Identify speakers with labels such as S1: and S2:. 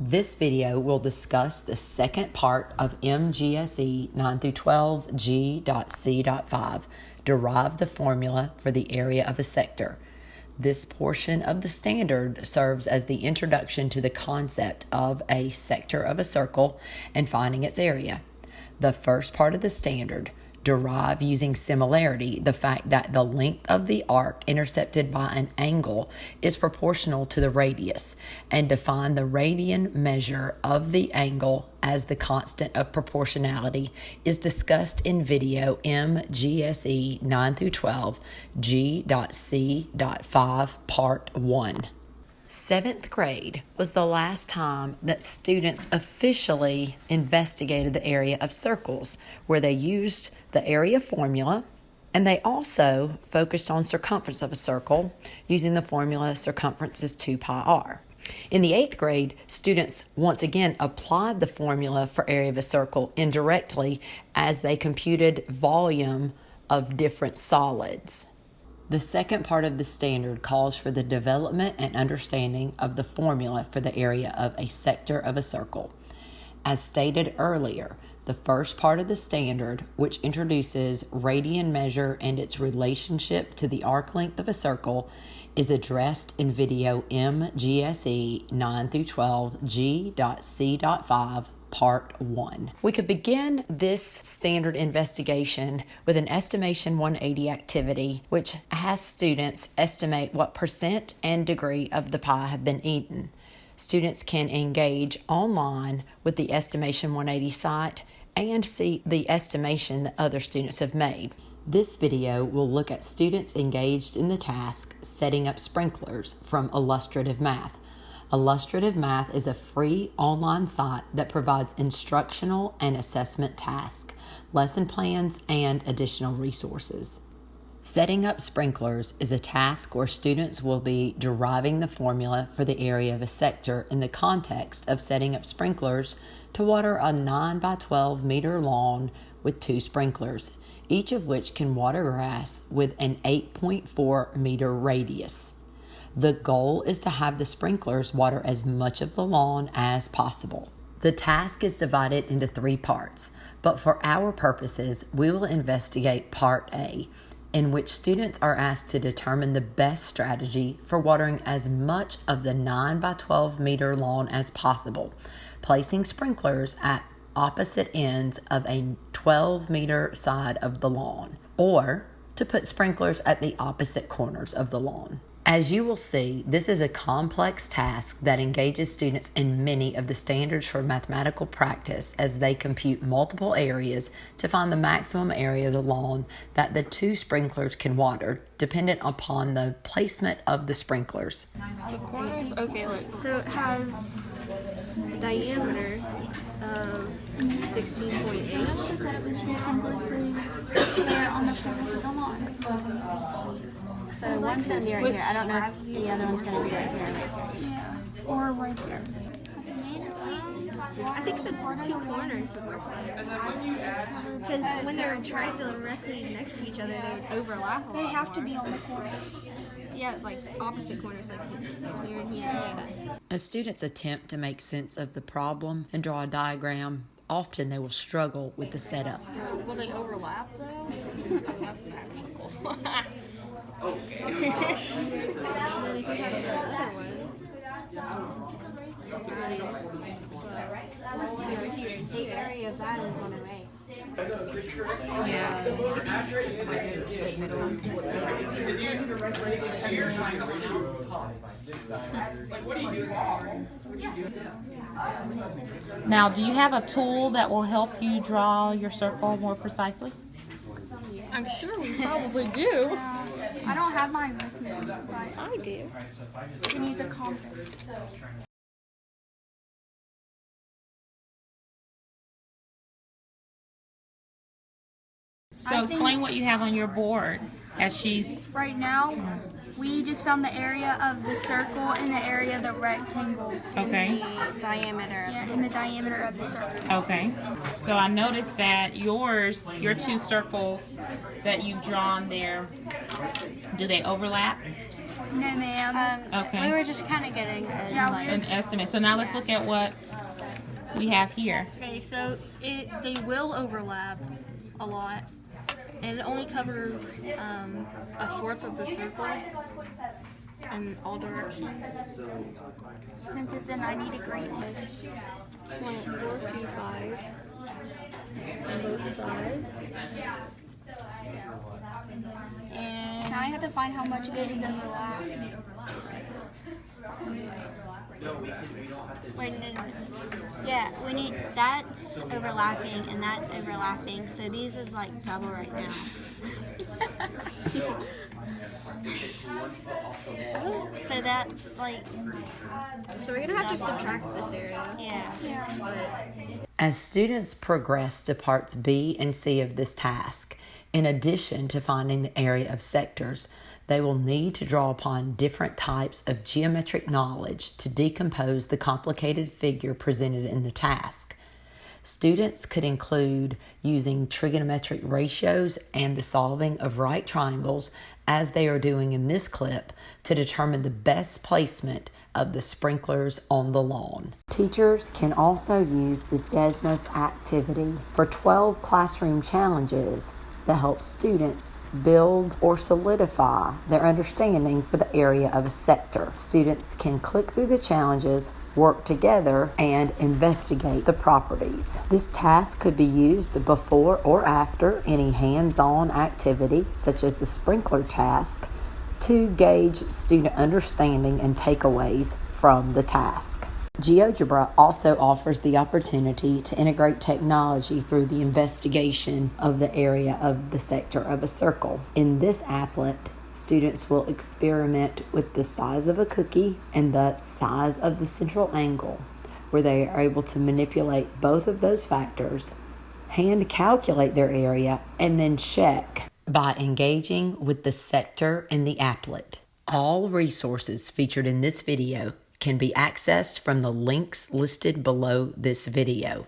S1: This video will discuss the second part of MGSE 9 through 12 G.C.5, derive the formula for the area of a sector. This portion of the standard serves as the introduction to the concept of a sector of a circle and finding its area. The first part of the standard, derive using similarity the fact that the length of the arc intercepted by an angle is proportional to the radius, and define the radian measure of the angle as the constant of proportionality, is discussed in video MGSE 9 through 12 G.C.5 Part 1. 7th grade was the last time that students officially investigated the area of circles, where they used the area formula, and they also focused on circumference of a circle using the formula circumference is 2 pi r. In the 8th grade, students once again applied the formula for area of a circle indirectly as they computed volume of different solids. The second part of the standard calls for the development and understanding of the formula for the area of a sector of a circle. As stated earlier, the first part of the standard, which introduces radian measure and its relationship to the arc length of a circle, is addressed in video MGSE 9 through 12 G.C.5 Part 1. We could begin this standard investigation with an estimation 180 activity, which has students estimate what percent and degree of the pie have been eaten. Students can engage online with the estimation 180 site and see the estimation that other students have made. This video will look at students engaged in the task setting up sprinklers from Illustrative Math. Illustrative Math is a free online site that provides instructional and assessment tasks, lesson plans, and additional resources. Setting up sprinklers is a task where students will be deriving the formula for the area of a sector in the context of setting up sprinklers to water a 9 by 12 meter lawn with 2 sprinklers, each of which can water grass with an 8.4 meter radius. The goal is to have the sprinklers water as much of the lawn as possible. The task is divided into 3 parts, but for our purposes, we will investigate Part A, in which students are asked to determine the best strategy for watering as much of the 9 by 12 meter lawn as possible, placing sprinklers at opposite ends of a 12 meter side of the lawn, or to put sprinklers at the opposite corners of the lawn. As you will see, this is a complex task that engages students in many of the standards for mathematical practice as they compute multiple areas to find the maximum area of the lawn that the 2 sprinklers can water, dependent upon the placement of the sprinklers.
S2: The corners, okay, look.
S3: So it has a diameter of 16.8.
S4: So that was a setup with 2 sprinklers there on the corners of the lawn.
S3: So one's going to be right here. I don't know if the other one's going to be right here.
S4: Yeah, or right there.
S2: I think the 2 corners would work better. Because when they're right directly next to each other, they would overlap.
S4: They have to be on the corners.
S2: Yeah, like opposite corners, like here and here. Yeah.
S1: As students attempt to make sense of the problem and draw a diagram, often they will struggle with the setup.
S2: So will they overlap though? That's max circle. Okay. And then if you have the other one,
S3: The area of that is 108.
S5: Now, do you have a tool that will help you draw your circle more precisely?
S2: I'm sure we probably do.
S4: I don't have mine with me, but
S2: I do.
S4: you can use a compass.
S5: So explain what you have on your board as she's...
S4: Right now, we just found the area of the circle and the area of the rectangle.
S5: Okay.
S3: The diameter.
S4: Yeah, and the diameter of the circle.
S5: Okay. So I noticed that your 2 circles that you've drawn there, do they overlap?
S4: No, ma'am.
S5: Okay.
S3: We were just kind of getting
S5: An estimate. So now let's look at what we have here.
S2: Okay, so they will overlap a lot, and it only covers a fourth of the circle in all directions.
S4: Since it's a 90 degrees.
S2: 0.425 on both sides. And
S4: Now I have to find how much of it is overlapped.
S3: Wait, no. Yeah, we need that's overlapping and that's overlapping. So these is like double right now. So that's like,
S2: so we're gonna have to subtract this area.
S3: yeah.
S1: As students progress to parts B and C of this task, in addition to finding the area of sectors, they will need to draw upon different types of geometric knowledge to decompose the complicated figure presented in the task. Students could include using trigonometric ratios and the solving of right triangles, as they are doing in this clip, to determine the best placement of the sprinklers on the lawn. Teachers can also use the Desmos activity for 12 classroom challenges that help students build or solidify their understanding for the area of a sector. Students can click through the challenges, work together, and investigate the properties. This task could be used before or after any hands-on activity, such as the sprinkler task, to gauge student understanding and takeaways from the task. GeoGebra also offers the opportunity to integrate technology through the investigation of the area of the sector of a circle. In this applet, students will experiment with the size of a cookie and the size of the central angle, where they are able to manipulate both of those factors, hand calculate their area, and then check by engaging with the sector in the applet. All resources featured in this video can be accessed from the links listed below this video.